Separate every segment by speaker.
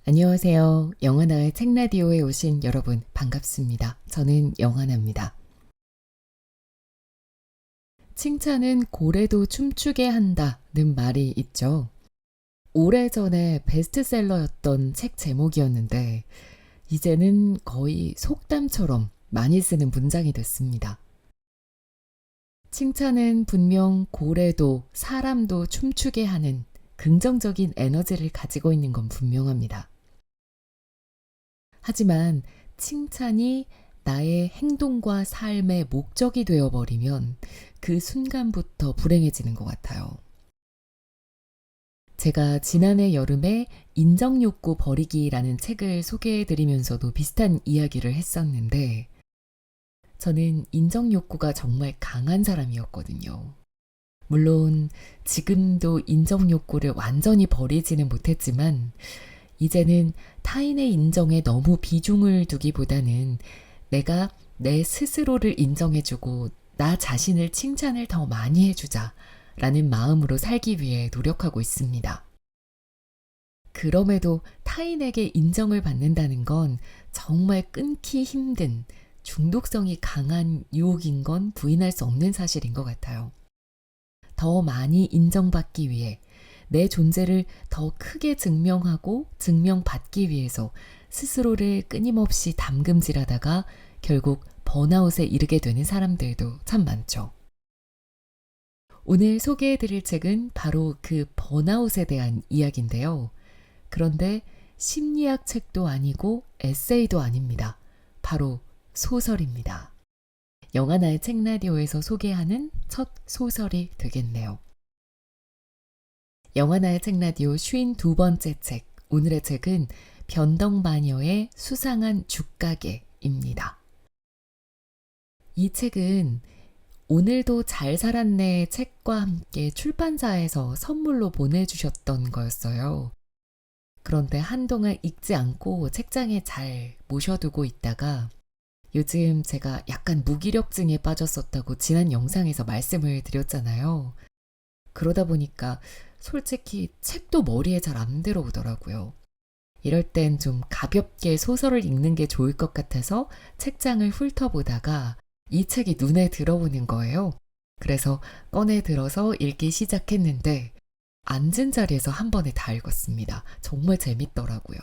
Speaker 1: 안녕하세요. 영하나의 책라디오에 오신 여러분 반갑습니다. 저는 영하나입니다. 칭찬은 고래도 춤추게 한다는 말이 있죠. 오래전에 베스트셀러였던 책 제목이었는데 이제는 거의 속담처럼 많이 쓰는 문장이 됐습니다. 칭찬은 분명 고래도 사람도 춤추게 하는 긍정적인 에너지를 가지고 있는 건 분명합니다. 하지만 칭찬이 나의 행동과 삶의 목적이 되어버리면 그 순간부터 불행해지는 것 같아요. 제가 지난해 여름에 인정욕구 버리기라는 책을 소개해드리면서도 비슷한 이야기를 했었는데, 저는 인정욕구가 정말 강한 사람이었거든요. 물론 지금도 인정욕구를 완전히 버리지는 못했지만, 이제는 타인의 인정에 너무 비중을 두기보다는 내가 내 스스로를 인정해주고 나 자신을 칭찬을 더 많이 해주자 라는 마음으로 살기 위해 노력하고 있습니다. 그럼에도 타인에게 인정을 받는다는 건 정말 끊기 힘든 중독성이 강한 유혹인 건 부인할 수 없는 사실인 것 같아요. 더 많이 인정받기 위해 내 존재를 더 크게 증명하고 증명받기 위해서 스스로를 끊임없이 담금질하다가 결국 번아웃에 이르게 되는 사람들도 참 많죠. 오늘 소개해드릴 책은 바로 그 번아웃에 대한 이야기인데요. 그런데 심리학 책도 아니고 에세이도 아닙니다. 바로 소설입니다. 영하나의 책라디오에서 소개하는 첫 소설이 되겠네요. 영하나의 책라디오 52번째 책, 오늘의 책은 변덕마녀의 수상한 죽가게입니다. 이 책은 오늘도 잘 살았네 책과 함께 출판사에서 선물로 보내주셨던 거였어요. 그런데 한동안 읽지 않고 책장에 잘 모셔두고 있다가 요즘 제가 약간 무기력증에 빠졌었다고 지난 영상에서 말씀을 드렸잖아요. 그러다 보니까 솔직히 책도 머리에 잘 안 들어오더라고요. 이럴 땐 좀 가볍게 소설을 읽는 게 좋을 것 같아서 책장을 훑어보다가 이 책이 눈에 들어오는 거예요. 그래서 꺼내 들어서 읽기 시작했는데 앉은 자리에서 한 번에 다 읽었습니다. 정말 재밌더라고요.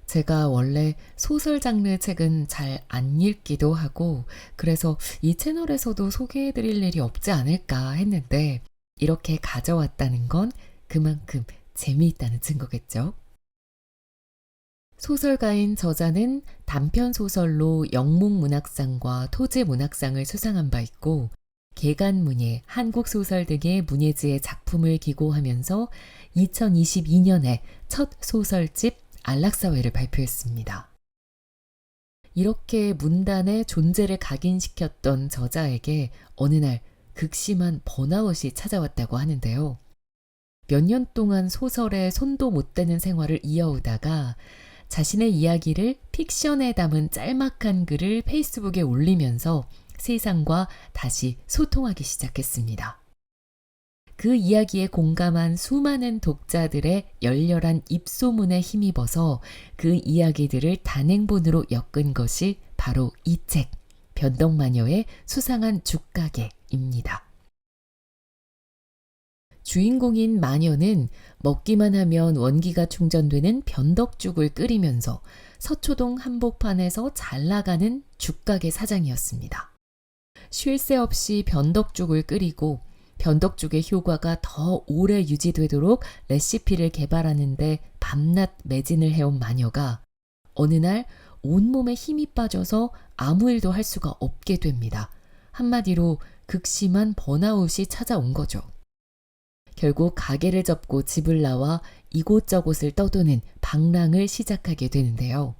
Speaker 1: 제가 원래 소설 장르 책은 잘 안 읽기도 하고 그래서 이 채널에서도 소개해드릴 일이 없지 않을까 했는데 이렇게 가져왔다는 건 그만큼 재미있다는 증거겠죠. 소설가인 저자는 단편소설로 영문문학상과 토지문학상을 수상한 바 있고 개간문예, 한국소설 등의 문예지의 작품을 기고하면서 2022년에 첫 소설집 안락사회를 발표했습니다. 이렇게 문단의 존재를 각인시켰던 저자에게 어느 날 극심한 번아웃이 찾아왔다고 하는데요. 몇 년 동안 소설에 손도 못 대는 생활을 이어오다가 자신의 이야기를 픽션에 담은 짤막한 글을 페이스북에 올리면서 세상과 다시 소통하기 시작했습니다. 그 이야기에 공감한 수많은 독자들의 열렬한 입소문에 힘입어서 그 이야기들을 단행본으로 엮은 것이 바로 이 책, 변덕마녀의 수상한 죽가게입니다. 주인공인 마녀는 먹기만 하면 원기가 충전되는 변덕죽을 끓이면서 서초동 한복판에서 잘 나가는 죽가게 사장이었습니다. 쉴 새 없이 변덕죽을 끓이고 변덕죽의 효과가 더 오래 유지되도록 레시피를 개발하는데 밤낮 매진을 해온 마녀가 어느 날 온몸에 힘이 빠져서 아무 일도 할 수가 없게 됩니다. 한마디로 극심한 번아웃이 찾아온 거죠. 결국 가게를 접고 집을 나와 이곳저곳을 떠도는 방랑을 시작하게 되는데요.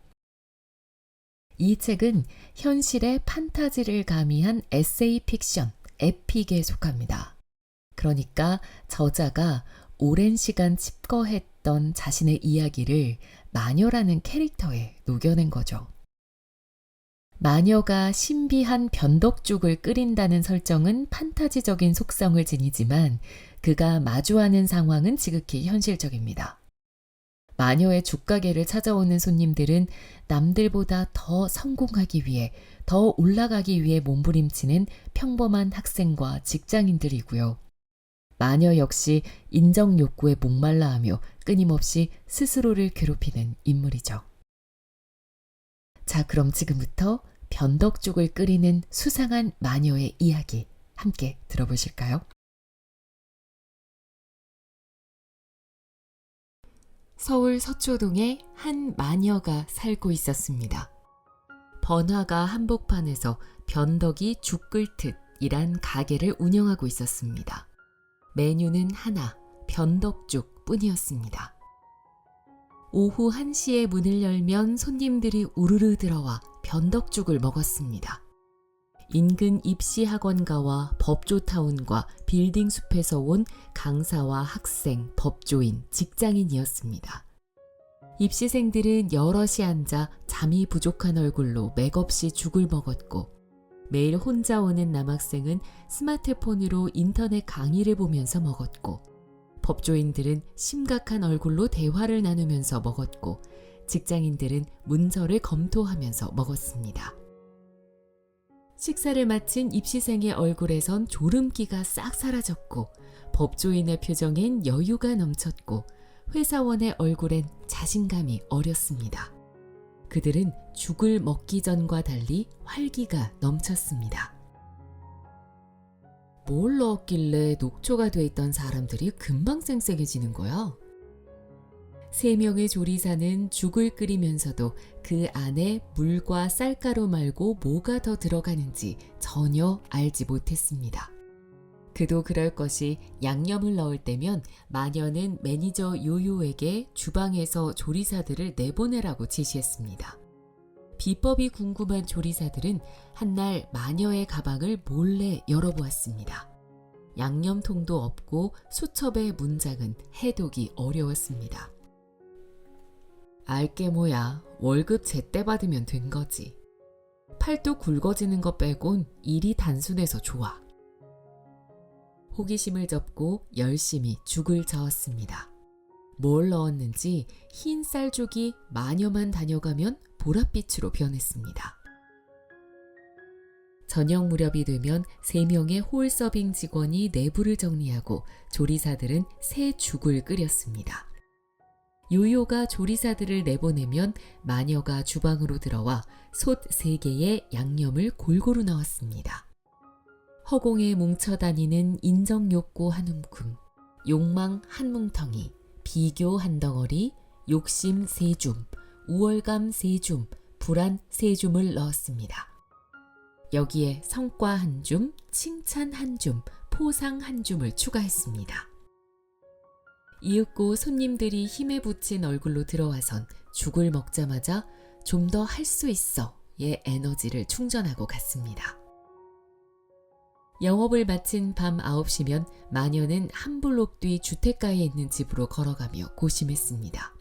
Speaker 1: 이 책은 현실의 판타지를 가미한 에세이 픽션, 에픽에 속합니다. 그러니까 저자가 오랜 시간 칩거했던 자신의 이야기를 마녀라는 캐릭터에 녹여낸 거죠. 마녀가 신비한 변덕죽을 끓인다는 설정은 판타지적인 속성을 지니지만 그가 마주하는 상황은 지극히 현실적입니다. 마녀의 죽가게를 찾아오는 손님들은 남들보다 더 성공하기 위해, 더 올라가기 위해 몸부림치는 평범한 학생과 직장인들이고요. 마녀 역시 인정 욕구에 목말라하며 끊임없이 스스로를 괴롭히는 인물이죠. 자, 그럼 지금부터 변덕죽을 끓이는 수상한 마녀의 이야기 함께 들어보실까요? 서울 서초동에 한 마녀가 살고 있었습니다. 번화가 한복판에서 변덕이 죽글듯이란 가게를 운영하고 있었습니다. 메뉴는 하나, 변덕죽 뿐이었습니다. 오후 1시에 문을 열면 손님들이 우르르 들어와 변덕죽을 먹었습니다. 인근 입시학원가와 법조타운과 빌딩숲에서 온 강사와 학생, 법조인, 직장인이었습니다. 입시생들은 여럿이 앉아 잠이 부족한 얼굴로 맥없이 죽을 먹었고, 매일 혼자 오는 남학생은 스마트폰으로 인터넷 강의를 보면서 먹었고, 법조인들은 심각한 얼굴로 대화를 나누면서 먹었고, 직장인들은 문서를 검토하면서 먹었습니다. 식사를 마친 입시생의 얼굴에선 졸음기가 싹 사라졌고, 법조인의 표정엔 여유가 넘쳤고, 회사원의 얼굴엔 자신감이 어렸습니다. 그들은 죽을 먹기 전과 달리 활기가 넘쳤습니다. 뭘 넣었길래 녹초가 돼 있던 사람들이 금방 쌩쌩해지는 거야? 3명의 조리사는 죽을 끓이면서도 그 안에 물과 쌀가루 말고 뭐가 더 들어가는지 전혀 알지 못했습니다. 그도 그럴 것이 양념을 넣을 때면 마녀는 매니저 요요에게 주방에서 조리사들을 내보내라고 지시했습니다. 비법이 궁금한 조리사들은 한날 마녀의 가방을 몰래 열어보았습니다. 양념통도 없고 수첩의 문장은 해독이 어려웠습니다. 알게 뭐야, 월급 제때 받으면 된 거지. 팔도 굵어지는 것 빼곤 일이 단순해서 좋아. 호기심을 접고 열심히 죽을 저었습니다. 뭘 넣었는지 흰 쌀죽이 마녀만 다녀가면 보랏빛으로 변했습니다. 저녁 무렵이 되면 3명의 홀서빙 직원이 내부를 정리하고 조리사들은 새 죽을 끓였습니다. 요요가 조리사들을 내보내면 마녀가 주방으로 들어와 솥 3개에 양념을 골고루 넣었습니다. 허공에 뭉쳐다니는 인정욕구 한 움큼, 욕망 한 뭉텅이, 비교 한 덩어리, 욕심 3줌, 우월감 3줌, 불안 3줌을 넣었습니다. 여기에 성과 1줌, 칭찬 1줌, 포상 1줌을 추가했습니다. 이윽고 손님들이 힘에 부친 얼굴로 들어와선 죽을 먹자마자 좀 더 할 수 있어의 에너지를 충전하고 갔습니다. 영업을 마친 밤 9시면 마녀는 한 블록 뒤 주택가에 있는 집으로 걸어가며 고심했습니다.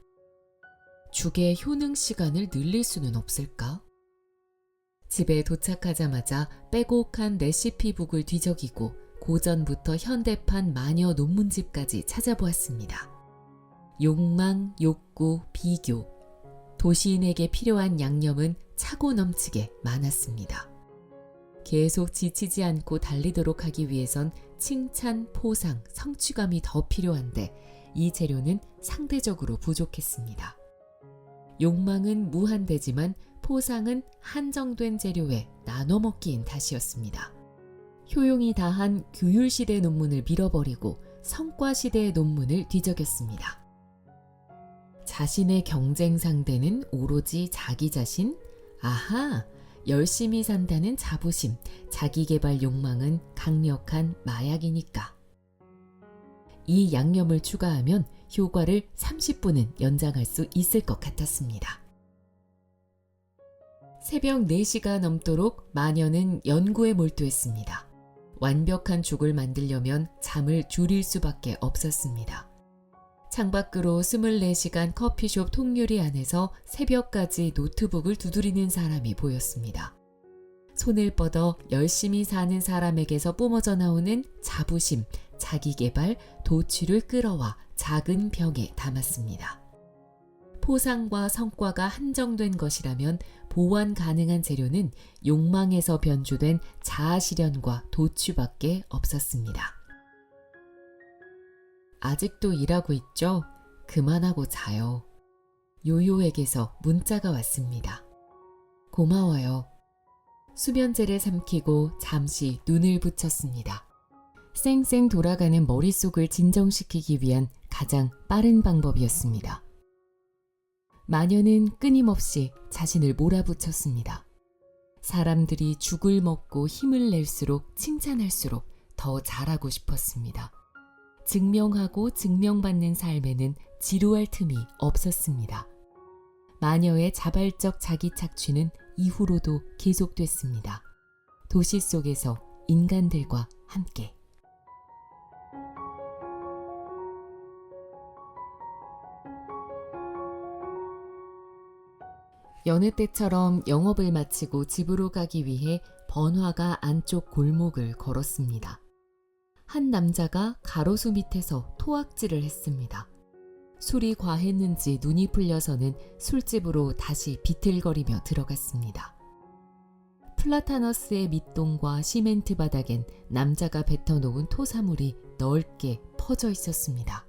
Speaker 1: 죽의 효능 시간을 늘릴 수는 없을까? 집에 도착하자마자 빼곡한 레시피북을 뒤적이고 고전부터 현대판 마녀 논문집까지 찾아보았습니다. 욕망, 욕구, 비교, 도시인에게 필요한 양념은 차고 넘치게 많았습니다. 계속 지치지 않고 달리도록 하기 위해선 칭찬, 포상, 성취감이 더 필요한데 이 재료는 상대적으로 부족했습니다. 욕망은 무한대지만 포상은 한정된 재료에 나눠 먹기인 탓이었습니다. 효용이 다한 규율시대 논문을 밀어버리고 성과시대의 논문을 뒤적였습니다. 자신의 경쟁 상대는 오로지 자기 자신? 아하! 열심히 산다는 자부심, 자기개발 욕망은 강력한 마약이니까. 이 양념을 추가하면 효과를 30분은 연장할 수 있을 것 같았습니다. 새벽 4시가 넘도록 마녀는 연구에 몰두했습니다. 완벽한 죽을 만들려면 잠을 줄일 수밖에 없었습니다. 창밖으로 24시간 커피숍 통유리 안에서 새벽까지 노트북을 두드리는 사람이 보였습니다. 손을 뻗어 열심히 사는 사람에게서 뿜어져 나오는 자부심, 자기개발, 도취를 끌어와 작은 병에 담았습니다. 포상과 성과가 한정된 것이라면 보완 가능한 재료는 욕망에서 변조된 자아실현과 도취밖에 없었습니다. 아직도 일하고 있죠? 그만하고 자요. 요요에게서 문자가 왔습니다. 고마워요. 수면제를 삼키고 잠시 눈을 붙였습니다. 쌩쌩 돌아가는 머릿속을 진정시키기 위한 가장 빠른 방법이었습니다. 마녀는 끊임없이 자신을 몰아붙였습니다. 사람들이 죽을 먹고 힘을 낼수록 칭찬할수록 더 잘하고 싶었습니다. 증명하고 증명받는 삶에는 지루할 틈이 없었습니다. 마녀의 자발적 자기 착취는 이후로도 계속됐습니다. 도시 속에서 인간들과 함께. 여느 때처럼 영업을 마치고 집으로 가기 위해 번화가 안쪽 골목을 걸었습니다. 한 남자가 가로수 밑에서 토악질을 했습니다. 술이 과했는지 눈이 풀려서는 술집으로 다시 비틀거리며 들어갔습니다. 플라타너스의 밑동과 시멘트 바닥엔 남자가 뱉어놓은 토사물이 넓게 퍼져 있었습니다.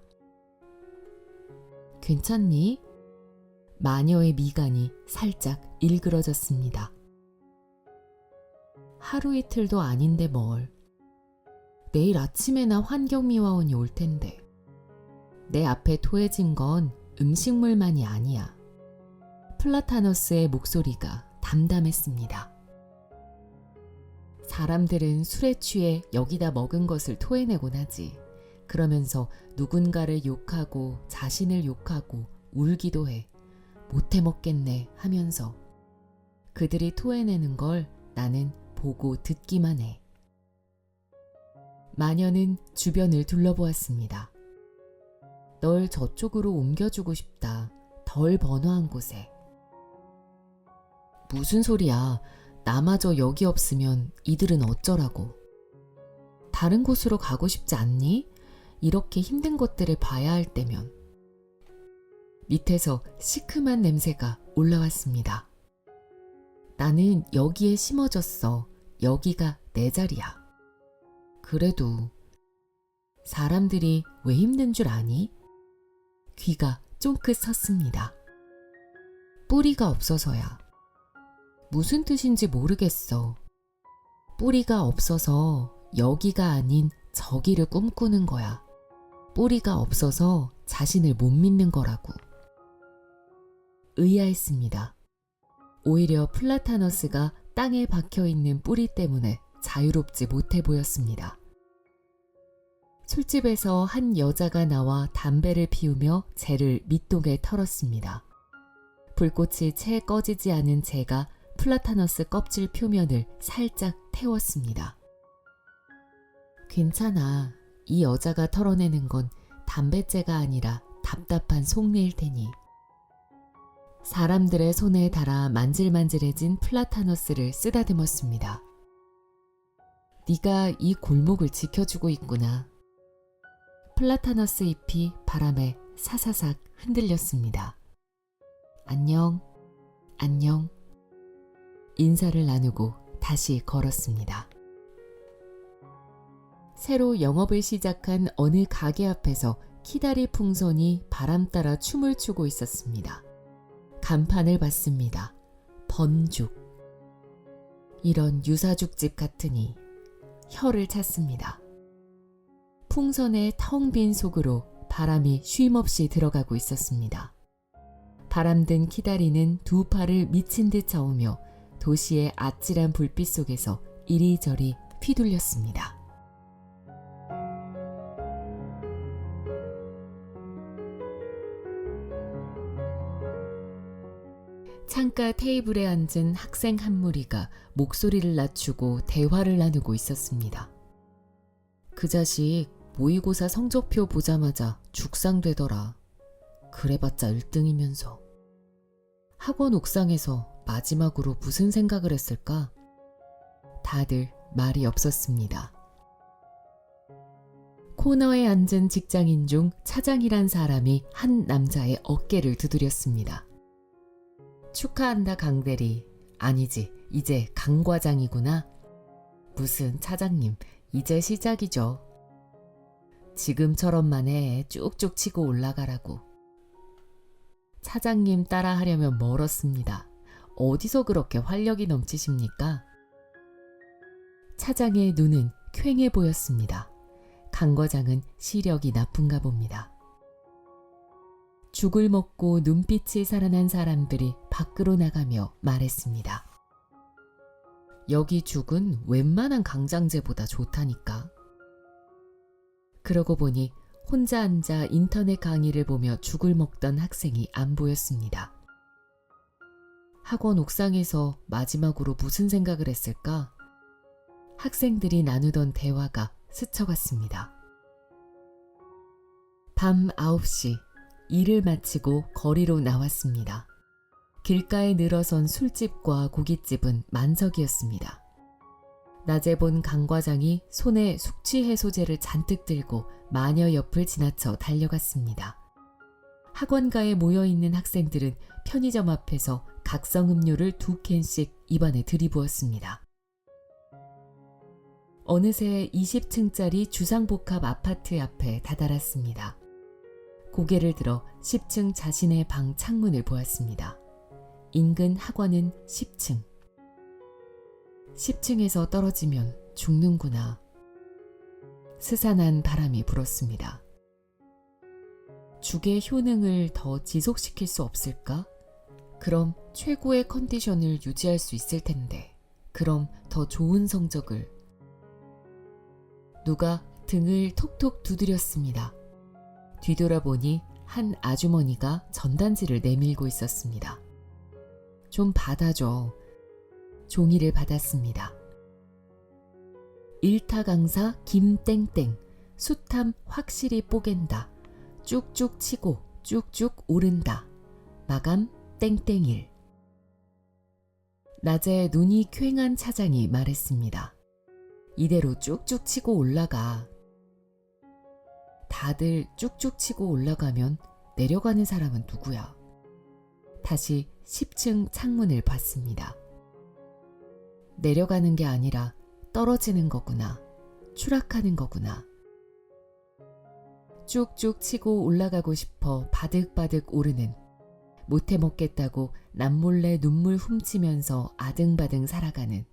Speaker 1: 괜찮니? 마녀의 미간이 살짝 일그러졌습니다. 하루 이틀도 아닌데 뭘. 내일 아침에나 환경미화원이 올 텐데. 내 앞에 토해진 건 음식물만이 아니야. 플라타너스의 목소리가 담담했습니다. 사람들은 술에 취해 여기다 먹은 것을 토해내곤 하지. 그러면서 누군가를 욕하고 자신을 욕하고 울기도 해. 못해 먹겠네 하면서. 그들이 토해내는 걸 나는 보고 듣기만 해. 마녀는 주변을 둘러보았습니다. 널 저쪽으로 옮겨주고 싶다. 덜 번화한 곳에. 무슨 소리야. 나마저 여기 없으면 이들은 어쩌라고. 다른 곳으로 가고 싶지 않니? 이렇게 힘든 것들을 봐야 할 때면. 밑에서 시큼한 냄새가 올라왔습니다. 나는 여기에 심어졌어. 여기가 내 자리야. 그래도 사람들이 왜 힘든 줄 아니? 귀가 쫑긋 섰습니다. 뿌리가 없어서야. 무슨 뜻인지 모르겠어. 뿌리가 없어서 여기가 아닌 저기를 꿈꾸는 거야. 뿌리가 없어서 자신을 못 믿는 거라고. 의아했습니다. 오히려 플라타너스가 땅에 박혀있는 뿌리 때문에 자유롭지 못해 보였습니다. 술집에서 한 여자가 나와 담배를 피우며 재를 밑동에 털었습니다. 불꽃이 채 꺼지지 않은 재가 플라타너스 껍질 표면을 살짝 태웠습니다. 괜찮아. 이 여자가 털어내는 건 담뱃재가 아니라 답답한 속내일 테니. 사람들의 손에 닿아 만질만질해진 플라타너스를 쓰다듬었습니다. 네가 이 골목을 지켜주고 있구나. 플라타너스 잎이 바람에 사사삭 흔들렸습니다. 안녕, 안녕. 인사를 나누고 다시 걸었습니다. 새로 영업을 시작한 어느 가게 앞에서 키다리 풍선이 바람 따라 춤을 추고 있었습니다. 간판을 봤습니다. 번죽. 이런 유사죽집 같으니 혀를 찼습니다. 풍선의 텅 빈 속으로 바람이 쉼없이 들어가고 있었습니다. 바람든 키다리는 두 팔을 미친 듯 저으며 도시의 아찔한 불빛 속에서 이리저리 휘둘렸습니다. 창가 테이블에 앉은 학생 한 무리가 목소리를 낮추고 대화를 나누고 있었습니다. 그 자식 모의고사 성적표 보자마자 죽상되더라. 그래봤자 1등이면서. 학원 옥상에서 마지막으로 무슨 생각을 했을까? 다들 말이 없었습니다. 코너에 앉은 직장인 중 차장이란 사람이 한 남자의 어깨를 두드렸습니다. 축하한다 강대리. 아니지, 이제 강 과장이구나. 무슨 차장님, 이제 시작이죠. 지금처럼만 해. 쭉쭉 치고 올라가라고. 차장님 따라 하려면 멀었습니다. 어디서 그렇게 활력이 넘치십니까? 차장의 눈은 퀭해 보였습니다. 강 과장은 시력이 나쁜가 봅니다. 죽을 먹고 눈빛이 살아난 사람들이 밖으로 나가며 말했습니다. 여기 죽은 웬만한 강장제보다 좋다니까. 그러고 보니 혼자 앉아 인터넷 강의를 보며 죽을 먹던 학생이 안 보였습니다. 학원 옥상에서 마지막으로 무슨 생각을 했을까? 학생들이 나누던 대화가 스쳐갔습니다. 밤 9시 일을 마치고 거리로 나왔습니다. 길가에 늘어선 술집과 고깃집은 만석이었습니다. 낮에 본 강 과장이 손에 숙취 해소제를 잔뜩 들고 마녀 옆을 지나쳐 달려갔습니다. 학원가에 모여있는 학생들은 편의점 앞에서 각성 음료를 2캔씩 입안에 들이부었습니다. 어느새 20층짜리 주상복합 아파트 앞에 다다랐습니다. 고개를 들어 10층 자신의 방 창문을 보았습니다. 인근 학원은 10층. 10층에서 떨어지면 죽는구나. 스산한 바람이 불었습니다. 죽의 효능을 더 지속시킬 수 없을까? 그럼 최고의 컨디션을 유지할 수 있을 텐데. 그럼 더 좋은 성적을. 누가 등을 톡톡 두드렸습니다. 뒤돌아보니 한 아주머니가 전단지를 내밀고 있었습니다. 좀 받아줘. 종이를 받았습니다. 일타 강사 김땡땡. 숱함 확실히 뽀갠다. 쭉쭉 치고 쭉쭉 오른다. 마감 땡땡일. 낮에 눈이 퀭한 차장이 말했습니다. 이대로 쭉쭉 치고 올라가. 다들 쭉쭉 치고 올라가면 내려가는 사람은 누구야? 다시 10층 창문을 봤습니다. 내려가는 게 아니라 떨어지는 거구나. 추락하는 거구나. 쭉쭉 치고 올라가고 싶어 바득바득 오르는, 못해 먹겠다고 남몰래 눈물 훔치면서 아등바등 살아가는,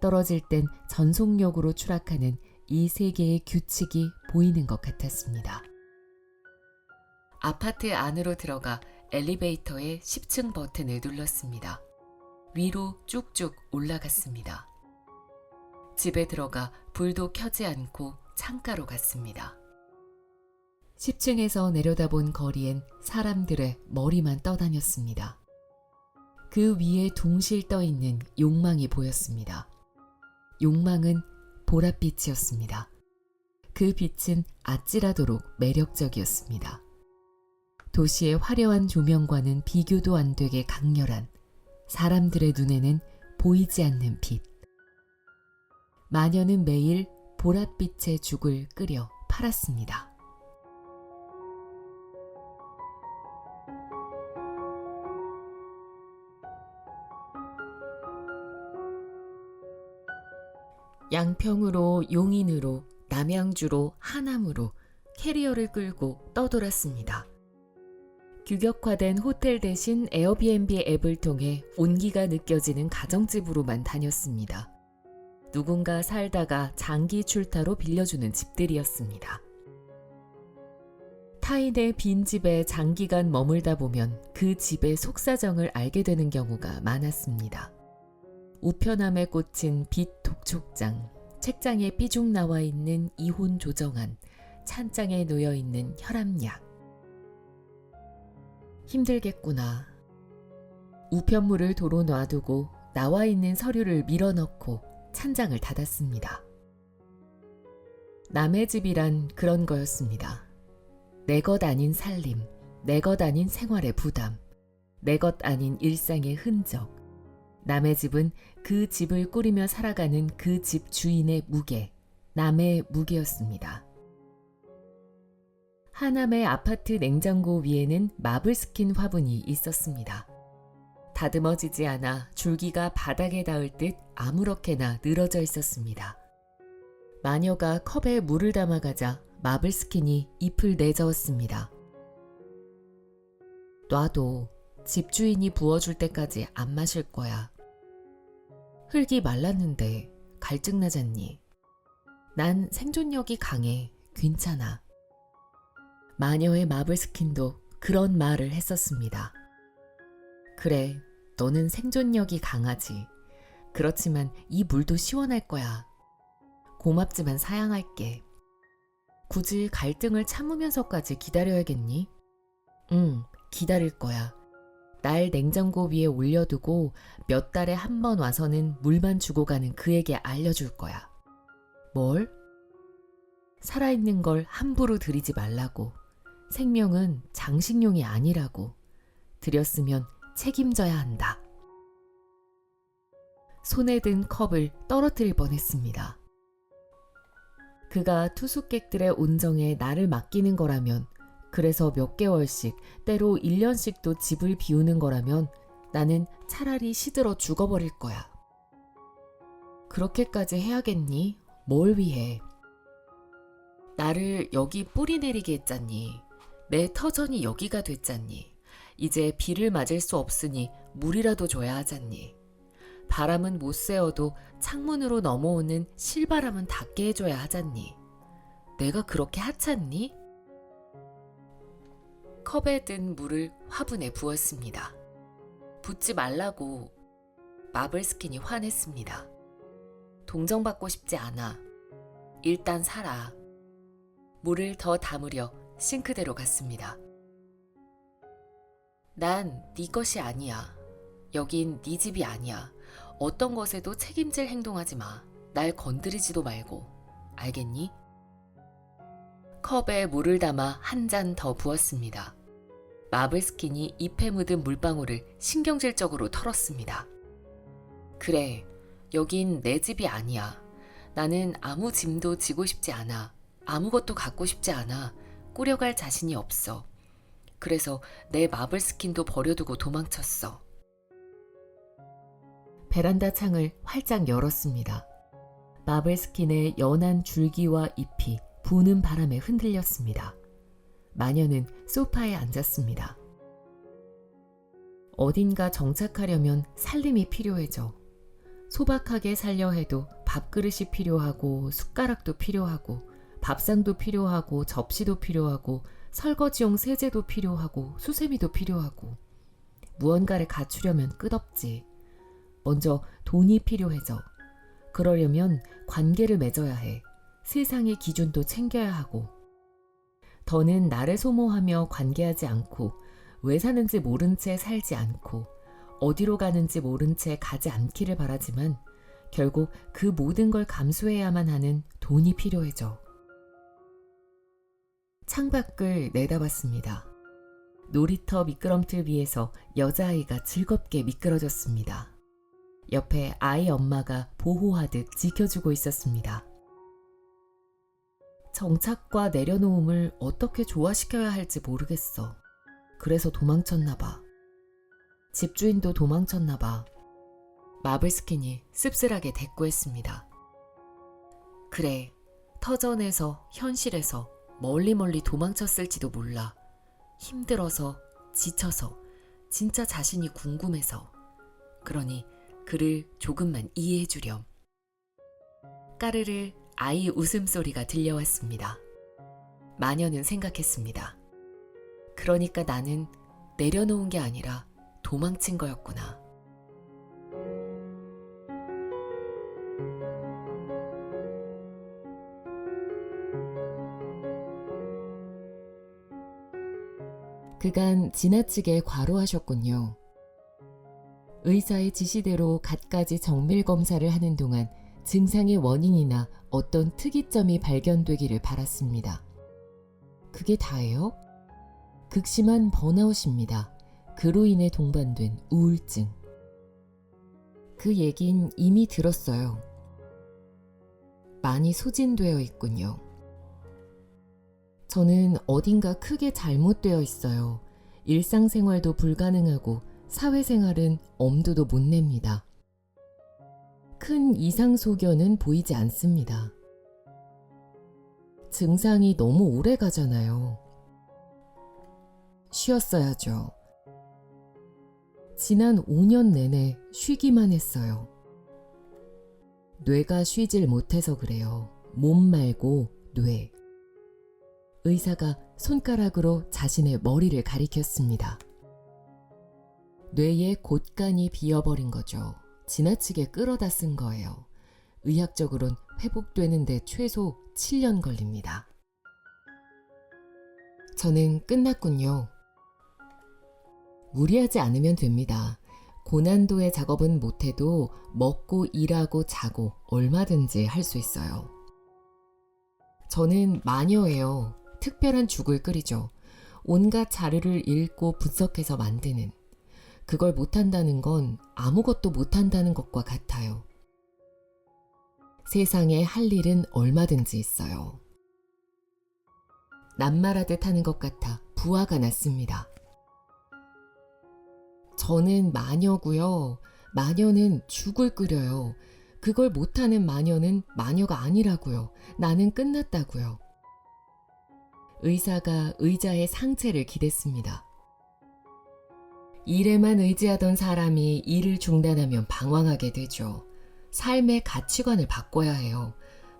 Speaker 1: 떨어질 땐 전속력으로 추락하는 이 세계의 규칙이 보이는 것 같았습니다. 아파트 안으로 들어가 엘리베이터의 10층 버튼을 눌렀습니다. 위로 쭉쭉 올라갔습니다. 집에 들어가 불도 켜지 않고 창가로 갔습니다. 10층에서 내려다본 거리엔 사람들의 머리만 떠다녔습니다. 그 위에 둥실 떠있는 욕망이 보였습니다. 욕망은 보랏빛이었습니다. 그 빛은 아찔하도록 매력적이었습니다. 도시의 화려한 조명과는 비교도 안 되게 강렬한, 사람들의 눈에는 보이지 않는 빛. 마녀는 매일 보랏빛의 죽을 끓여 팔았습니다. 양평으로 용인으로 남양주로 하남으로 캐리어를 끌고 떠돌았습니다. 규격화된 호텔 대신 에어비앤비 앱을 통해 온기가 느껴지는 가정집으로만 다녔습니다. 누군가 살다가 장기 출타로 빌려주는 집들이었습니다. 타인의 빈집에 장기간 머물다 보면 그 집의 속사정을 알게 되는 경우가 많았습니다. 우편함에 꽂힌 빛 독촉장, 책장에 삐죽 나와 있는 이혼 조정안, 찬장에 놓여 있는 혈압약. 힘들겠구나. 우편물을 도로 놔두고 나와 있는 서류를 밀어넣고 찬장을 닫았습니다. 남의 집이란 그런 거였습니다. 내 것 아닌 살림, 내 것 아닌 생활의 부담, 내 것 아닌 일상의 흔적. 남의 집은 그 집을 꾸리며 살아가는 그 집 주인의 무게, 남의 무게였습니다. 하남의 아파트 냉장고 위에는 마블 스킨 화분이 있었습니다. 다듬어지지 않아 줄기가 바닥에 닿을 듯 아무렇게나 늘어져 있었습니다. 마녀가 컵에 물을 담아가자 마블 스킨이 잎을 내저었습니다. 놔도 집주인이 부어줄 때까지 안 마실 거야. 흙이 말랐는데 갈증나잖니. 난 생존력이 강해. 괜찮아. 마녀의 마블 스킨도 그런 말을 했었습니다. 그래, 너는 생존력이 강하지. 그렇지만 이 물도 시원할 거야. 고맙지만 사양할게. 굳이 갈등을 참으면서까지 기다려야겠니? 응, 기다릴 거야. 날 냉장고 위에 올려두고 몇 달에 한 번 와서는 물만 주고 가는 그에게 알려줄 거야. 뭘? 살아있는 걸 함부로 들이지 말라고. 생명은 장식용이 아니라고. 들였으면 책임져야 한다. 손에 든 컵을 떨어뜨릴 뻔했습니다. 그가 투숙객들의 온정에 나를 맡기는 거라면, 그래서 몇 개월씩, 때로 1년씩도 집을 비우는 거라면 나는 차라리 시들어 죽어버릴 거야. 그렇게까지 해야겠니? 뭘 위해? 나를 여기 뿌리 내리게 했잖니. 내 터전이 여기가 됐잖니. 이제 비를 맞을 수 없으니 물이라도 줘야 하잖니. 바람은 못 쐬어도 창문으로 넘어오는 실바람은 닿게 해줘야 하잖니. 내가 그렇게 하찮니? 컵에 든 물을 화분에 부었습니다. 붓지 말라고. 마블 스킨이 화냈습니다. 동정받고 싶지 않아. 일단 살아. 물을 더 담으려 싱크대로 갔습니다. 난 네 것이 아니야. 여긴 네 집이 아니야. 어떤 것에도 책임질 행동하지 마. 날 건드리지도 말고. 알겠니? 컵에 물을 담아 한 잔 더 부었습니다. 마블 스킨이 잎에 묻은 물방울을 신경질적으로 털었습니다. 그래, 여긴 내 집이 아니야. 나는 아무 짐도 지고 싶지 않아. 아무것도 갖고 싶지 않아. 꾸려갈 자신이 없어. 그래서 내 마블 스킨도 버려두고 도망쳤어. 베란다 창을 활짝 열었습니다. 마블 스킨의 연한 줄기와 잎이 부는 바람에 흔들렸습니다. 마녀는 소파에 앉았습니다. 어딘가 정착하려면 살림이 필요해져. 소박하게 살려 해도 밥그릇이 필요하고 숟가락도 필요하고 밥상도 필요하고 접시도 필요하고 설거지용 세제도 필요하고 수세미도 필요하고 무언가를 갖추려면 끝없지. 먼저 돈이 필요해져. 그러려면 관계를 맺어야 해. 세상의 기준도 챙겨야 하고. 더는 나를 소모하며 관계하지 않고 왜 사는지 모른 채 살지 않고 어디로 가는지 모른 채 가지 않기를 바라지만 결국 그 모든 걸 감수해야만 하는 돈이 필요해져. 창밖을 내다봤습니다. 놀이터 미끄럼틀 위에서 여자아이가 즐겁게 미끄러졌습니다. 옆에 아이 엄마가 보호하듯 지켜주고 있었습니다. 정착과 내려놓음을 어떻게 조화시켜야 할지 모르겠어. 그래서 도망쳤나 봐. 집주인도 마블 봐. 마블스킨이 씁쓸하게 대꾸했습니다. 그래, 터전에서 현실에서 멀리 도망쳤을지도 몰라. 힘들어서, 지쳐서, 진짜 자신이 궁금해서. 그러니 그를 조금만 이해해 주렴. 까르르 아이 웃음소리가 들려왔습니다. 마녀는 생각했습니다. 그러니까 나는 내려놓은 게 아니라 도망친 거였구나. 그간 지나치게 과로하셨군요. 의사의 지시대로 갖가지 정밀 검사를 하는 동안 증상의 원인이나 어떤 특이점이 발견되기를 바랐습니다. 그게 다예요? 극심한 번아웃입니다. 그로 인해 동반된 우울증. 그 얘긴 이미 들었어요. 많이 소진되어 있군요. 저는 어딘가 크게 잘못되어 있어요. 일상생활도 불가능하고 사회생활은 엄두도 못 냅니다. 큰 이상 소견은 보이지 않습니다. 증상이 너무 오래 가잖아요. 쉬었어야죠. 지난 5년 내내 쉬기만 했어요. 뇌가 쉬질 못해서 그래요. 몸 말고 뇌. 의사가 손가락으로 자신의 머리를 가리켰습니다. 뇌의 곳간이 비어버린 거죠. 지나치게 끌어다 쓴 거예요. 의학적으론 회복되는데 최소 7년 걸립니다. 저는 끝났군요. 무리하지 않으면 됩니다. 고난도의 작업은 못해도 먹고 일하고 자고 얼마든지 할 수 있어요. 저는 마녀예요. 특별한 죽을 끓이죠. 온갖 자료를 읽고 분석해서 만드는. 그걸 못한다는 건 아무것도 못한다는 것과 같아요. 세상에 할 일은 얼마든지 있어요. 낱말하듯 하는 것 같아 부화가 났습니다. 저는 마녀고요. 마녀는 죽을 끓여요. 그걸 못하는 마녀는 마녀가 아니라고요. 나는 끝났다고요. 의사가 의자에 상체를 기댔습니다. 일에만 의지하던 사람이 일을 중단하면 방황하게 되죠. 삶의 가치관을 바꿔야 해요.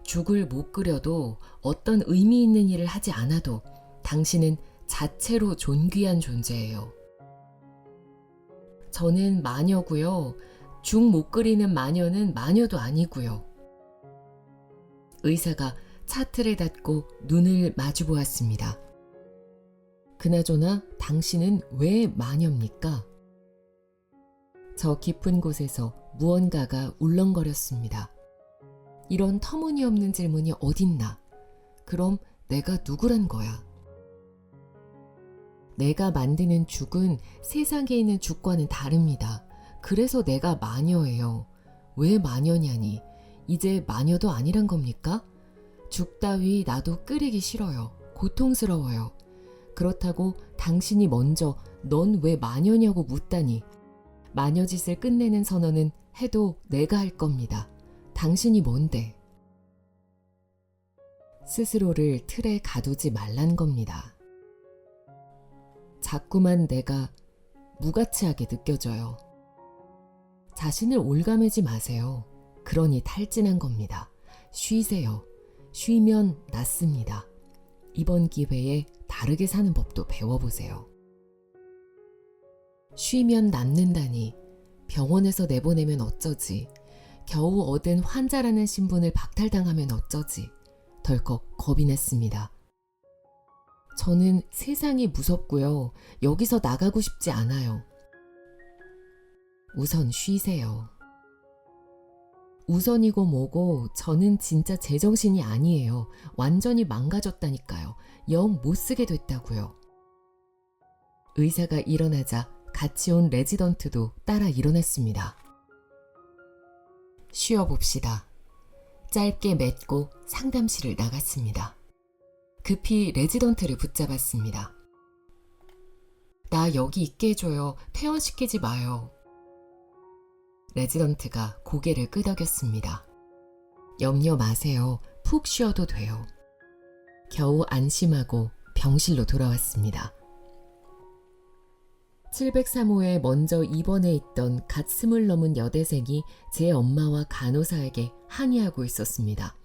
Speaker 1: 죽을 못 끓여도 어떤 의미 있는 일을 하지 않아도 당신은 자체로 존귀한 존재예요. 저는 마녀고요. 죽 못 끓이는 마녀는 마녀도 아니고요. 의사가 차트를 닫고 눈을 마주 보았습니다. 그나저나 당신은 왜 마녀입니까? 저 깊은 곳에서 무언가가 울렁거렸습니다. 이런 터무니없는 질문이 어딨나? 그럼 내가 누구란 거야? 내가 만드는 죽은 세상에 있는 죽과는 다릅니다. 그래서 내가 마녀예요. 왜 마녀냐니? 이제 마녀도 아니란 겁니까? 죽 따위 나도 끓이기 싫어요. 고통스러워요. 그렇다고 당신이 먼저 넌 왜 마녀냐고 묻다니. 마녀짓을 끝내는 선언은 해도 내가 할 겁니다. 당신이 뭔데? 스스로를 틀에 가두지 말란 겁니다. 자꾸만 내가 무가치하게 느껴져요. 자신을 올가매지 마세요. 그러니 탈진한 겁니다. 쉬세요. 쉬면 낫습니다. 이번 기회에 다르게 사는 법도 배워보세요. 쉬면 낫는다니 병원에서 내보내면 어쩌지. 겨우 얻은 환자라는 신분을 박탈당하면 어쩌지. 덜컥 겁이 났습니다. 저는 세상이 무섭고요. 여기서 나가고 싶지 않아요. 우선 쉬세요. 우선이고 뭐고 저는 진짜 제정신이 아니에요. 완전히 망가졌다니까요. 영 못쓰게 됐다고요. 의사가 일어나자 같이 온 레지던트도 따라 일어났습니다. 쉬어봅시다. 짧게 맺고 상담실을 나갔습니다. 급히 레지던트를 붙잡았습니다. 나 여기 있게 해줘요. 퇴원시키지 마요. 레지던트가 고개를 끄덕였습니다. 염려 마세요. 푹 쉬어도 돼요. 겨우 안심하고 병실로 돌아왔습니다. 703호에 먼저 입원해 있던 갓 20 넘은 여대생이 제 엄마와 간호사에게 항의하고 있었습니다.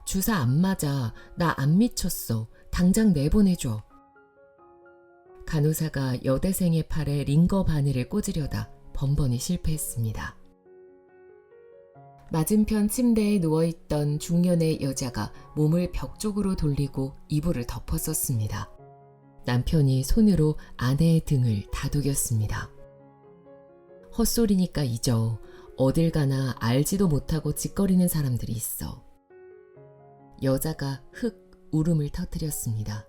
Speaker 1: 주사 안 맞아. 나 안 미쳤어. 당장 내보내줘. 간호사가 여대생의 팔에 링거 바늘을 꽂으려다 번번이 실패했습니다. 맞은편 침대에 누워있던 중년의 여자가 몸을 벽 쪽으로 돌리고 이불을 덮었었습니다. 남편이 손으로 아내의 등을 다독였습니다. 헛소리니까 잊어. 어딜 가나 알지도 못하고 짓거리는 사람들이 있어. 여자가 흑 울음을 터뜨렸습니다.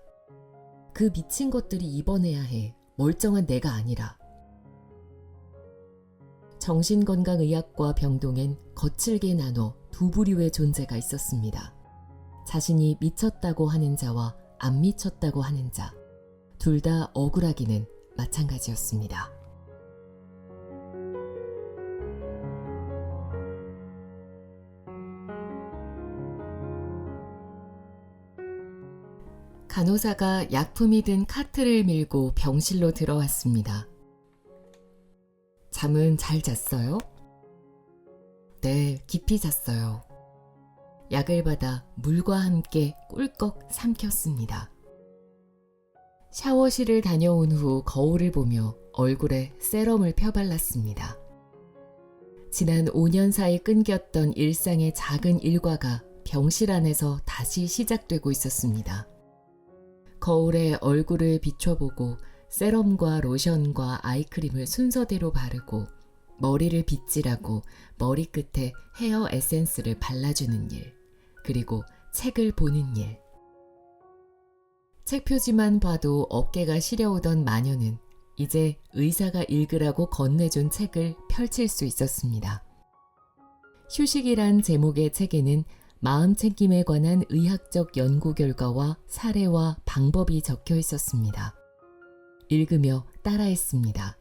Speaker 1: 그 미친 것들이 입원해야 해. 멀쩡한 내가 아니라. 정신건강의학과 병동엔 거칠게 나눠 두 부류의 존재가 있었습니다. 자신이 미쳤다고 하는 자와 안 미쳤다고 하는 자, 둘 다 억울하기는 마찬가지였습니다. 간호사가 약품이 든 카트를 밀고 병실로 들어왔습니다. 잠은 잘 잤어요? 네, 깊이 잤어요. 약을 받아 물과 함께 꿀꺽 삼켰습니다. 샤워실을 다녀온 후 거울을 보며 얼굴에 세럼을 펴발랐습니다. 지난 5년 사이 끊겼던 일상의 작은 일과가 병실 안에서 다시 시작되고 있었습니다. 거울에 얼굴을 비춰보고 세럼과 로션과 아이크림을 순서대로 바르고 머리를 빗질하고 머리끝에 헤어 에센스를 발라주는 일, 그리고 책을 보는 일. 책 표지만 봐도 어깨가 시려오던 마녀는 이제 의사가 읽으라고 건네준 책을 펼칠 수 있었습니다. 휴식이란 제목의 책에는 마음챙김에 관한 의학적 연구 결과와 사례와 방법이 적혀 있었습니다. 읽으며 따라했습니다.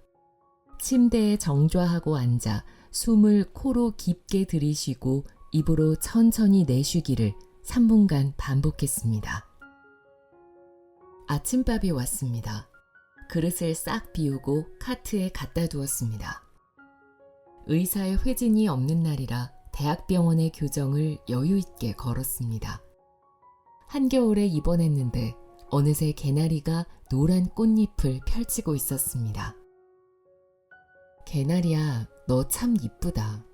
Speaker 1: 침대에 정좌하고 앉아 숨을 코로 깊게 들이쉬고 입으로 천천히 내쉬기를 3분간 반복했습니다. 아침밥이 왔습니다. 그릇을 싹 비우고 카트에 갖다 두었습니다. 의사의 회진이 없는 날이라 대학병원의 교정을 여유 있게 걸었습니다. 한겨울에 입원했는데 어느새 개나리가 노란 꽃잎을 펼치고 있었습니다. 개나리야, 너 참 이쁘다.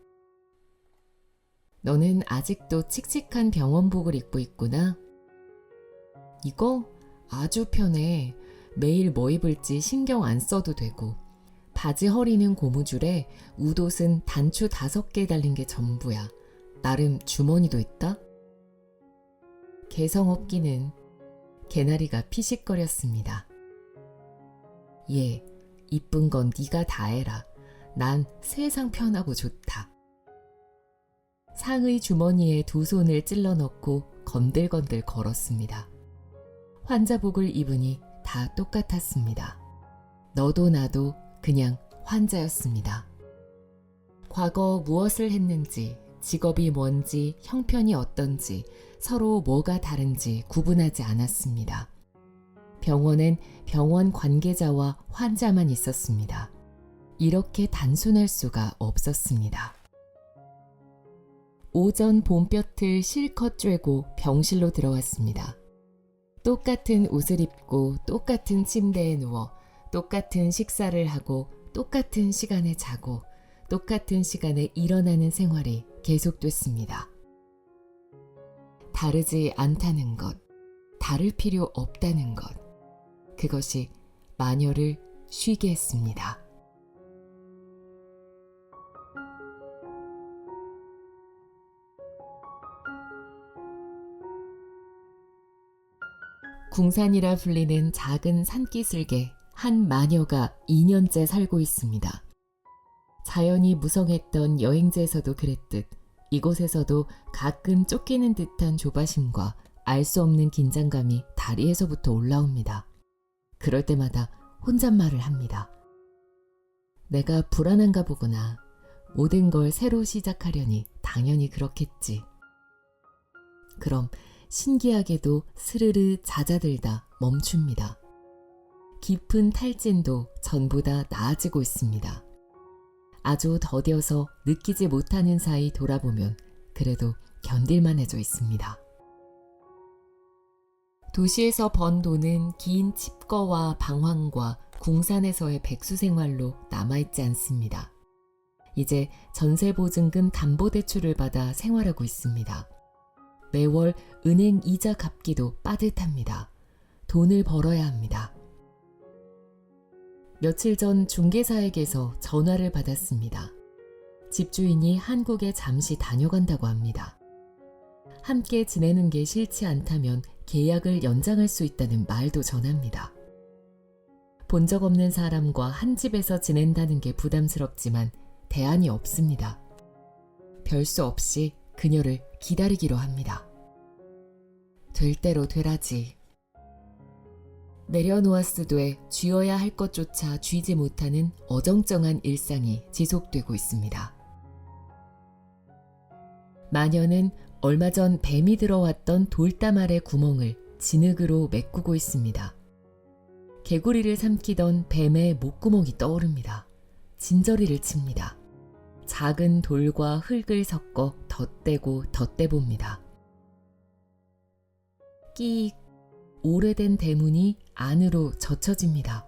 Speaker 1: 너는 아직도 칙칙한 병원복을 입고 있구나. 이거 아주 편해. 매일 뭐 입을지 신경 안 써도 되고 바지 허리는 고무줄에 웃옷은 단추 5개 달린 게 전부야. 나름 주머니도 있다. 개성 없기는. 개나리가 피식거렸습니다. 예, 이쁜 건 네가 다 해라. 난 세상 편하고 좋다. 상의 주머니에 두 손을 찔러 넣고 건들건들 걸었습니다. 환자복을 입으니 다 똑같았습니다. 너도 나도 그냥 환자였습니다. 과거 무엇을 했는지, 직업이 뭔지, 형편이 어떤지, 서로 뭐가 다른지 구분하지 않았습니다. 병원엔 병원 관계자와 환자만 있었습니다. 이렇게 단순할 수가 없었습니다. 오전 봄볕을 실컷 쬐고 병실로 들어왔습니다. 똑같은 옷을 입고 똑같은 침대에 누워 똑같은 식사를 하고 똑같은 시간에 자고 똑같은 시간에 일어나는 생활이 계속됐습니다. 다르지 않다는 것, 다를 필요 없다는 것, 그것이 마녀를 쉬게 했습니다. 궁산이라 불리는 작은 산기슭에 한 마녀가 2년째 살고 있습니다. 자연이 무성했던 여행지에서도 그랬듯 이곳에서도 가끔 쫓기는 듯한 조바심과 알 수 없는 긴장감이 다리에서부터 올라옵니다. 그럴 때마다 혼잣말을 합니다. 내가 불안한가 보구나. 모든 걸 새로 시작하려니 당연히 그렇겠지. 그럼 신기하게도 스르르 잦아들다 멈춥니다. 깊은 탈진도 전부 다 나아지고 있습니다. 아주 더뎌서 느끼지 못하는 사이 돌아보면 그래도 견딜만해져 있습니다. 도시에서 번 돈은 긴 칩거와 방황과 궁산에서의 백수 생활로 남아있지 않습니다. 이제 전세보증금 담보대출을 받아 생활하고 있습니다. 매월 은행 이자 갚기도 빠듯합니다. 돈을 벌어야 합니다. 며칠 전 중개사에게서 전화를 받았습니다. 집주인이 한국에 잠시 다녀간다고 합니다. 함께 지내는 게 싫지 않다면 계약을 연장할 수 있다는 말도 전합니다. 본 적 없는 사람과 한 집에서 지낸다는 게 부담스럽지만 대안이 없습니다. 별 수 없이 그녀를 기다리기로 합니다. 될 대로 되라지. 내려놓았으되 쥐어야 할 것조차 쥐지 못하는 어정쩡한 일상이 지속되고 있습니다. 마녀는 얼마 전 뱀이 들어왔던 돌담 아래 구멍을 진흙으로 메꾸고 있습니다. 개구리를 삼키던 뱀의 목구멍이 떠오릅니다. 진저리를 칩니다. 작은 돌과 흙을 섞어 덧대고 덧대봅니다. 끼익! 오래된 대문이 안으로 젖혀집니다.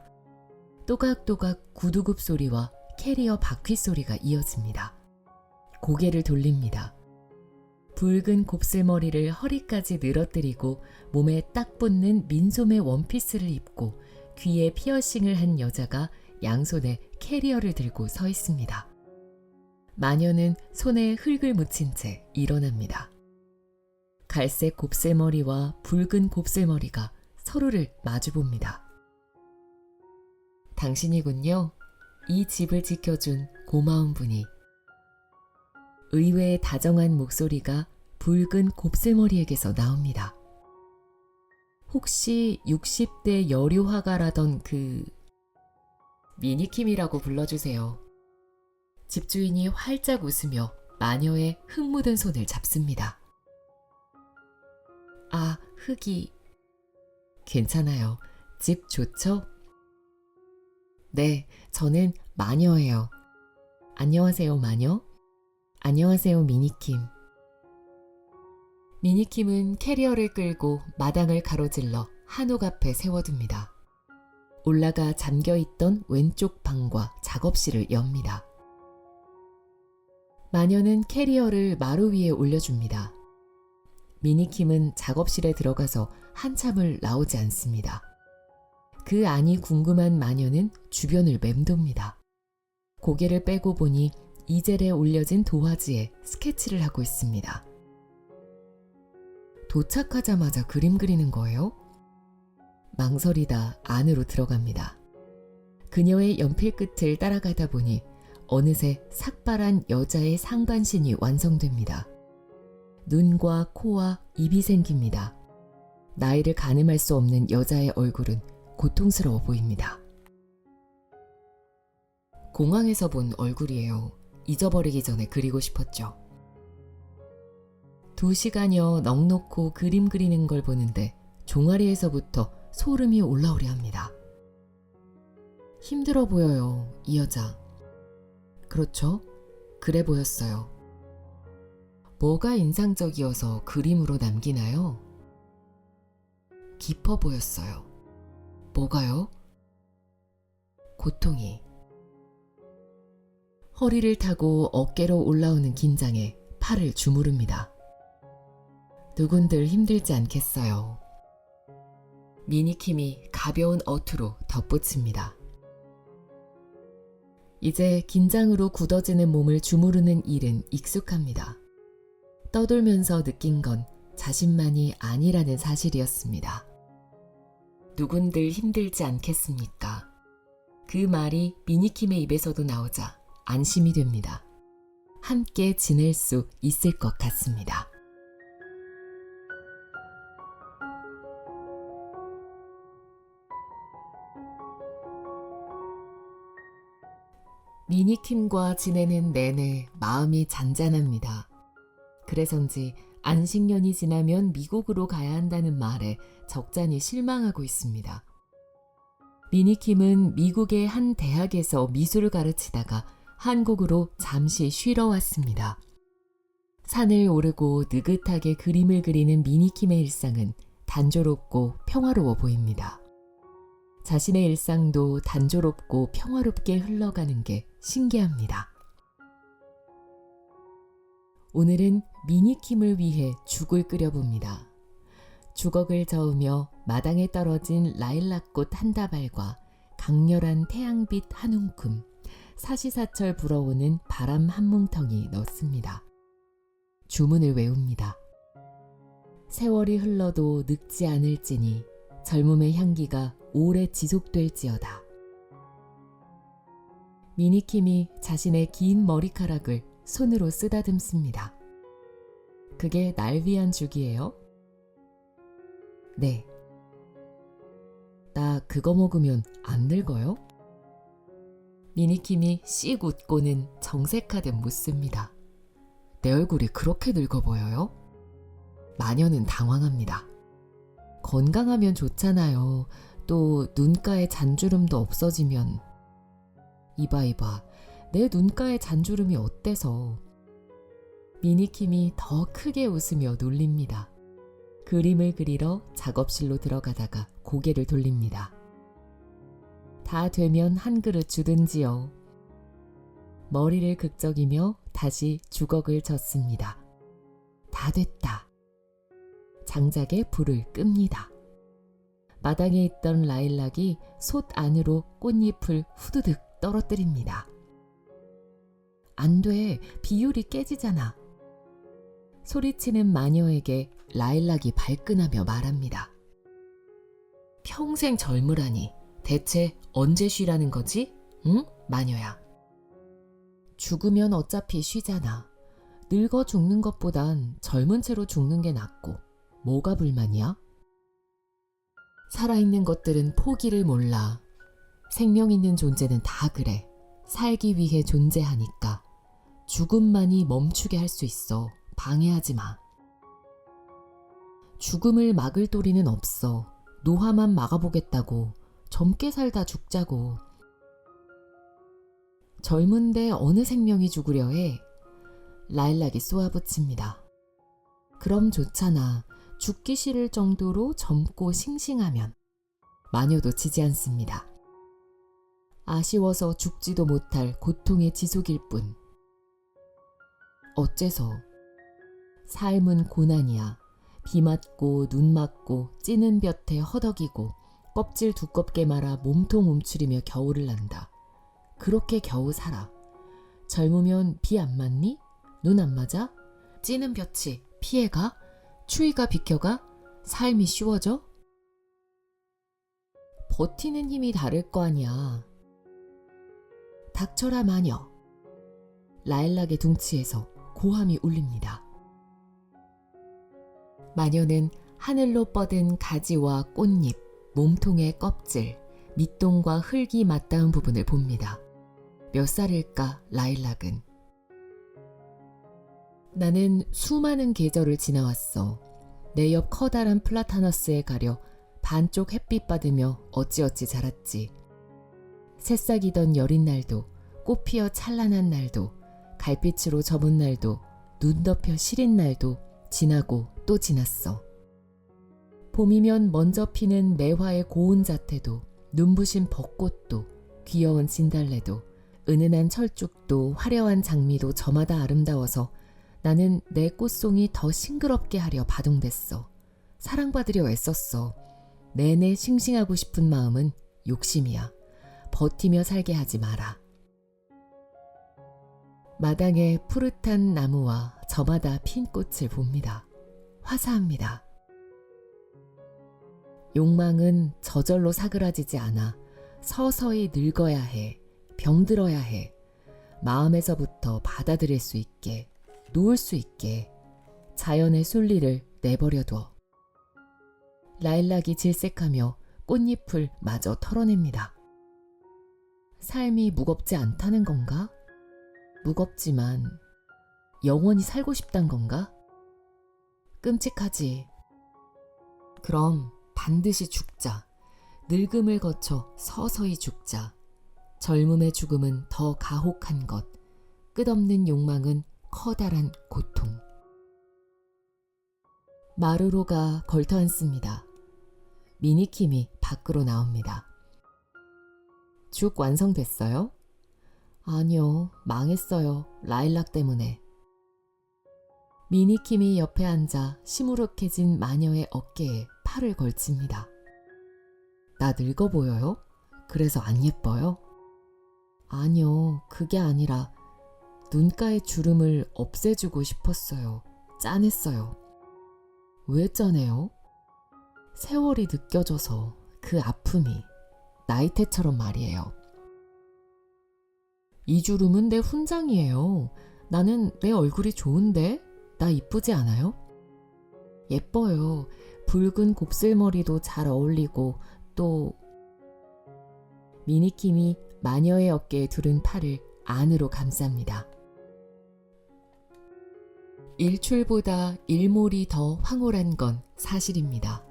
Speaker 1: 또각또각 구두굽 소리와 캐리어 바퀴 소리가 이어집니다. 고개를 돌립니다. 붉은 곱슬머리를 허리까지 늘어뜨리고 몸에 딱 붙는 민소매 원피스를 입고 귀에 피어싱을 한 여자가 양손에 캐리어를 들고 서 있습니다. 마녀는 손에 흙을 묻힌 채 일어납니다. 갈색 곱슬머리와 붉은 곱슬머리가 서로를 마주봅니다. 당신이군요. 이 집을 지켜준 고마운 분이. 의외의 다정한 목소리가 붉은 곱슬머리에게서 나옵니다. 혹시 60대 여류화가라던 그 미니킴이라고 불러주세요. 집주인이 활짝 웃으며 마녀의 흙 묻은 손을 잡습니다. 아, 흙이... 괜찮아요. 집 좋죠? 네, 저는 마녀예요. 안녕하세요, 마녀. 안녕하세요, 미니킴. 미니킴은 캐리어를 끌고 마당을 가로질러 한옥 앞에 세워둡니다. 올라가 잠겨있던 왼쪽 방과 작업실을 엽니다. 마녀는 캐리어를 마루 위에 올려줍니다. 미니킴은 작업실에 들어가서 한참을 나오지 않습니다. 그 안이 궁금한 마녀는 주변을 맴돕니다. 고개를 빼고 보니 이젤에 올려진 도화지에 스케치를 하고 있습니다. 도착하자마자 그림 그리는 거예요? 망설이다 안으로 들어갑니다. 그녀의 연필 끝을 따라가다 보니 어느새 삭발한 여자의 상반신이 완성됩니다. 눈과 코와 입이 생깁니다. 나이를 가늠할 수 없는 여자의 얼굴은 고통스러워 보입니다. 공항에서 본 얼굴이에요. 잊어버리기 전에 그리고 싶었죠. 2시간여 넋놓고 그림 그리는 걸 보는데 종아리에서부터 소름이 올라오려 합니다. 힘들어 보여요, 이 여자. 그렇죠? 그래 보였어요. 뭐가 인상적이어서 그림으로 남기나요? 깊어 보였어요. 뭐가요? 고통이. 허리를 타고 어깨로 올라오는 긴장에 팔을 주무릅니다. 누군들 힘들지 않겠어요. 미니킴이 가벼운 어투로 덧붙입니다. 이제 긴장으로 굳어지는 몸을 주무르는 일은 익숙합니다. 떠돌면서 느낀 건 자신만이 아니라는 사실이었습니다. 누군들 힘들지 않겠습니까? 그 말이 미니킴의 입에서도 나오자 안심이 됩니다. 함께 지낼 수 있을 것 같습니다. 미니킴과 지내는 내내 마음이 잔잔합니다. 그래서인지 안식년이 지나면 미국으로 가야 한다는 말에 적잖이 실망하고 있습니다. 미니킴은 미국의 한 대학에서 미술을 가르치다가 한국으로 잠시 쉬러 왔습니다. 산을 오르고 느긋하게 그림을 그리는 미니킴의 일상은 단조롭고 평화로워 보입니다. 자신의 일상도 단조롭고 평화롭게 흘러가는 게 신기합니다. 오늘은 미니킴을 위해 죽을 끓여봅니다. 주걱을 저으며 마당에 떨어진 라일락꽃 한 다발과 강렬한 태양빛 한 움큼, 사시사철 불어오는 바람 한 뭉텅이 넣습니다. 주문을 외웁니다. 세월이 흘러도 늙지 않을지니 젊음의 향기가 오래 지속될지어다. 미니킴이 자신의 긴 머리카락을 손으로 쓰다듬습니다. 그게 날 위한 죽이에요? 네. 나 그거 먹으면 안 늙어요? 미니킴이 씩 웃고는 정색하듯 묻습니다. 내 얼굴이 그렇게 늙어 보여요? 마녀는 당황합니다. 건강하면 좋잖아요. 또 눈가에 잔주름도 없어지면. 이봐, 내 눈가에 잔주름이 어때서? 미니킴이 더 크게 웃으며 놀립니다. 그림을 그리러 작업실로 들어가다가 고개를 돌립니다. 다 되면 한 그릇 주든지요. 머리를 극적이며 다시 주걱을 젓습니다. 다 됐다. 장작에 불을 끕니다. 마당에 있던 라일락이 솥 안으로 꽃잎을 후두둑 떨어뜨립니다. 안 돼, 비율이 깨지잖아. 소리치는 마녀에게 라일락이 발끈하며 말합니다. 평생 젊으라니 대체 언제 쉬라는 거지? 응? 마녀야. 죽으면 어차피 쉬잖아. 늙어 죽는 것보단 젊은 채로 죽는 게 낫고 뭐가 불만이야? 살아있는 것들은 포기를 몰라. 생명 있는 존재는 다 그래. 살기 위해 존재하니까. 죽음만이 멈추게 할 수 있어. 방해하지 마. 죽음을 막을 도리는 없어. 노화만 막아보겠다고. 젊게 살다 죽자고. 젊은데 어느 생명이 죽으려 해? 라일락이 쏘아붙입니다. 그럼 좋잖아. 죽기 싫을 정도로 젊고 싱싱하면. 마녀도 지지 않습니다. 아쉬워서 죽지도 못할 고통의 지속일 뿐. 어째서? 삶은 고난이야. 비 맞고 눈 맞고 찌는 볕에 허덕이고 껍질 두껍게 말아 몸통 움츠리며 겨울을 난다. 그렇게 겨우 살아. 젊으면 비 안 맞니? 눈 안 맞아? 찌는 볕이 피해가? 추위가 비켜가? 삶이 쉬워져? 버티는 힘이 다를 거 아니야. 닥쳐라 마녀. 라일락의 둥치에서 고함이 울립니다. 마녀는 하늘로 뻗은 가지와 꽃잎, 몸통의 껍질, 밑동과 흙이 맞닿은 부분을 봅니다. 몇 살일까 라일락은? 나는 수많은 계절을 지나왔어. 내 옆 커다란 플라타너스에 가려 반쪽 햇빛 받으며 어찌어찌 자랐지. 새싹이던 여린 날도, 꽃 피어 찬란한 날도, 갈빛으로 접은 날도, 눈 덮여 시린 날도 지나고 또 지났어. 봄이면 먼저 피는 매화의 고운 자태도, 눈부신 벚꽃도, 귀여운 진달래도, 은은한 철쭉도, 화려한 장미도 저마다 아름다워서 나는 내 꽃송이 더 싱그럽게 하려 바둥댔어. 사랑받으려 애썼어. 내내 싱싱하고 싶은 마음은 욕심이야. 버티며 살게 하지 마라. 마당에 푸릇한 나무와 저마다 핀 꽃을 봅니다. 화사합니다. 욕망은 저절로 사그라지지 않아. 서서히 늙어야 해. 병들어야 해. 마음에서부터 받아들일 수 있게, 놓을 수 있게 자연의 순리를 내버려둬. 라일락이 질색하며 꽃잎을 마저 털어냅니다. 삶이 무겁지 않다는 건가? 무겁지만 영원히 살고 싶단 건가? 끔찍하지. 그럼 반드시 죽자. 늙음을 거쳐 서서히 죽자. 젊음의 죽음은 더 가혹한 것. 끝없는 욕망은 커다란 고통. 마루로가 걸터앉습니다. 미니킴이 밖으로 나옵니다. 죽 완성됐어요? 아니요, 망했어요. 라일락 때문에. 미니킴이 옆에 앉아 시무룩해진 마녀의 어깨에 팔을 걸칩니다. 나 늙어 보여요? 그래서 안 예뻐요? 아니요, 그게 아니라 눈가의 주름을 없애주고 싶었어요. 짠했어요. 왜 짠해요? 세월이 느껴져서 그 아픔이 나이테처럼 말이에요. 이 주름은 내 훈장이에요. 나는 내 얼굴이 좋은데? 나 이쁘지 않아요? 예뻐요. 붉은 곱슬머리도 잘 어울리고 또 미니킴이 마녀의 어깨에 두른 팔을 안으로 감쌉니다. 일출보다 일몰이 더 황홀한 건 사실입니다.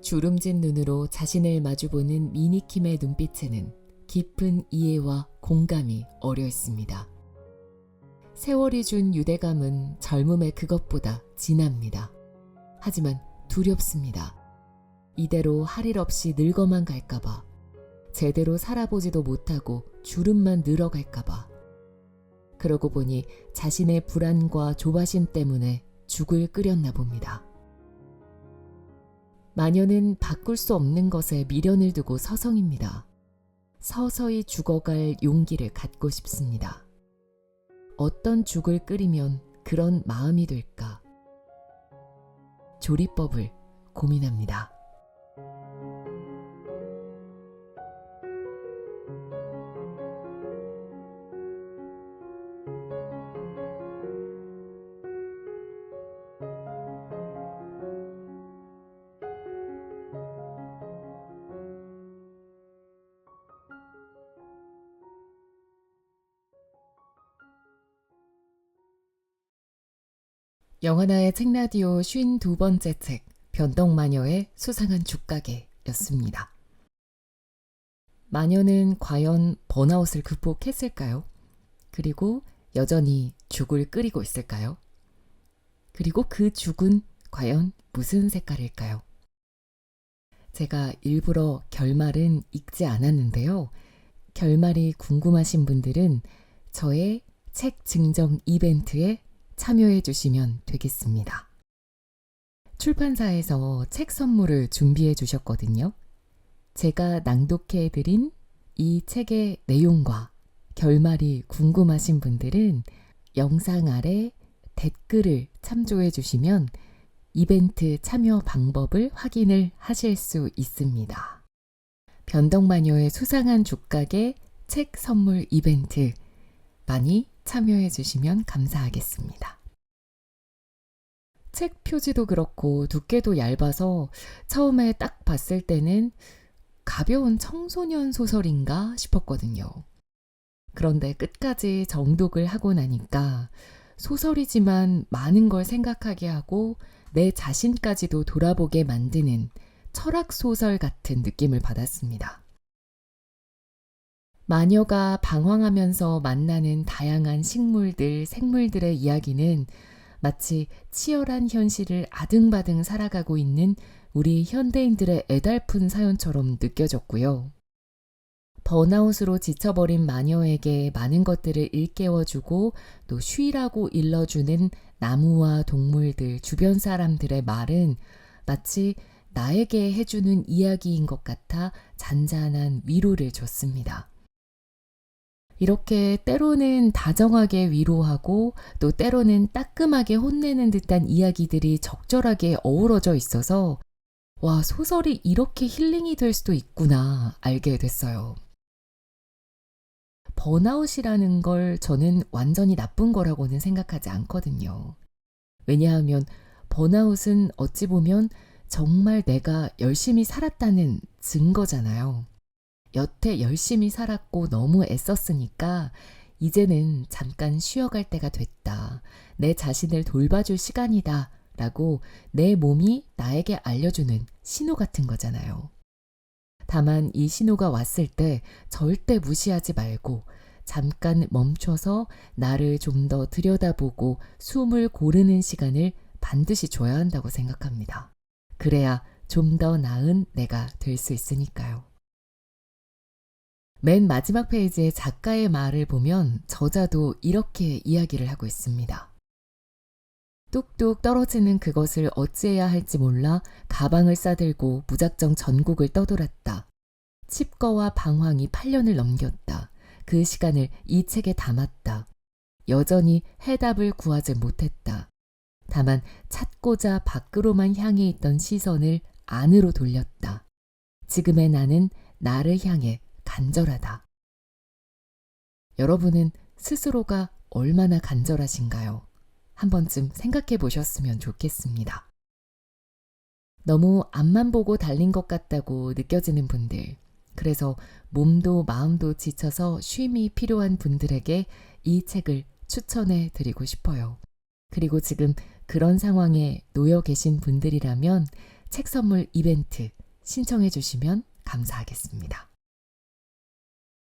Speaker 1: 주름진 눈으로 자신을 마주보는 미니킴의 눈빛에는 깊은 이해와 공감이 어려 있습니다. 세월이 준 유대감은 젊음의 그것보다 진합니다. 하지만 두렵습니다. 이대로 할 일 없이 늙어만 갈까봐, 제대로 살아보지도 못하고 주름만 늘어갈까봐. 그러고 보니 자신의 불안과 조바심 때문에 죽을 끓였나 봅니다. 마녀는 바꿀 수 없는 것에 미련을 두고 서성입니다. 서서히 죽어갈 용기를 갖고 싶습니다. 어떤 죽을 끓이면 그런 마음이 될까? 조리법을 고민합니다. 영하나의 책라디오 52번째 책 변덕마녀의 수상한 죽가게였습니다. 마녀는 과연 번아웃을 극복했을까요? 그리고 여전히 죽을 끓이고 있을까요? 그리고 그 죽은 과연 무슨 색깔일까요? 제가 일부러 결말은 읽지 않았는데요. 결말이 궁금하신 분들은 저의 책 증정 이벤트에 참여해 주시면 되겠습니다. 출판사에서 책 선물을 준비해 주셨거든요. 제가 낭독해 드린 이 책의 내용과 결말이 궁금하신 분들은 영상 아래 댓글을 참조해 주시면 이벤트 참여 방법을 확인을 하실 수 있습니다. 변덕마녀의 수상한 죽가게 책 선물 이벤트 많이 참여해 주시면 감사하겠습니다. 책 표지도 그렇고 두께도 얇아서 처음에 딱 봤을 때는 가벼운 청소년 소설인가 싶었거든요. 그런데 끝까지 정독을 하고 나니까 소설이지만 많은 걸 생각하게 하고 내 자신까지도 돌아보게 만드는 철학소설 같은 느낌을 받았습니다. 마녀가 방황하면서 만나는 다양한 식물들, 생물들의 이야기는 마치 치열한 현실을 아등바등 살아가고 있는 우리 현대인들의 애달픈 사연처럼 느껴졌고요. 번아웃으로 지쳐버린 마녀에게 많은 것들을 일깨워주고 또 쉬라고 일러주는 나무와 동물들, 주변 사람들의 말은 마치 나에게 해주는 이야기인 것 같아 잔잔한 위로를 줬습니다. 이렇게 때로는 다정하게 위로하고 또 때로는 따끔하게 혼내는 듯한 이야기들이 적절하게 어우러져 있어서 와, 소설이 이렇게 힐링이 될 수도 있구나 알게 됐어요. 번아웃이라는 걸 저는 완전히 나쁜 거라고는 생각하지 않거든요. 왜냐하면 번아웃은 어찌 보면 정말 내가 열심히 살았다는 증거잖아요. 여태 열심히 살았고 너무 애썼으니까 이제는 잠깐 쉬어갈 때가 됐다. 내 자신을 돌봐줄 시간이다. 라고 내 몸이 나에게 알려주는 신호 같은 거잖아요. 다만 이 신호가 왔을 때 절대 무시하지 말고 잠깐 멈춰서 나를 좀 더 들여다보고 숨을 고르는 시간을 반드시 줘야 한다고 생각합니다. 그래야 좀 더 나은 내가 될 수 있으니까요. 맨 마지막 페이지의 작가의 말을 보면 저자도 이렇게 이야기를 하고 있습니다. 뚝뚝 떨어지는 그것을 어찌해야 할지 몰라 가방을 싸들고 무작정 전국을 떠돌았다. 칩거와 방황이 8년을 넘겼다. 그 시간을 이 책에 담았다. 여전히 해답을 구하지 못했다. 다만 찾고자 밖으로만 향해 있던 시선을 안으로 돌렸다. 지금의 나는 나를 향해 간절하다. 여러분은 스스로가 얼마나 간절하신가요? 한 번쯤 생각해 보셨으면 좋겠습니다. 너무 앞만 보고 달린 것 같다고 느껴지는 분들, 그래서 몸도 마음도 지쳐서 쉼이 필요한 분들에게 이 책을 추천해 드리고 싶어요. 그리고 지금 그런 상황에 놓여 계신 분들이라면 책 선물 이벤트 신청해 주시면 감사하겠습니다.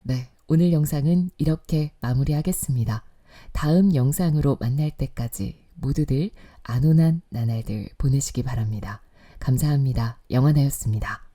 Speaker 1: 네, 오늘 영상은 이렇게 마무리하겠습니다. 다음 영상으로 만날 때까지 모두들 안온한 나날들 보내시기 바랍니다. 감사합니다. 영화나였습니다.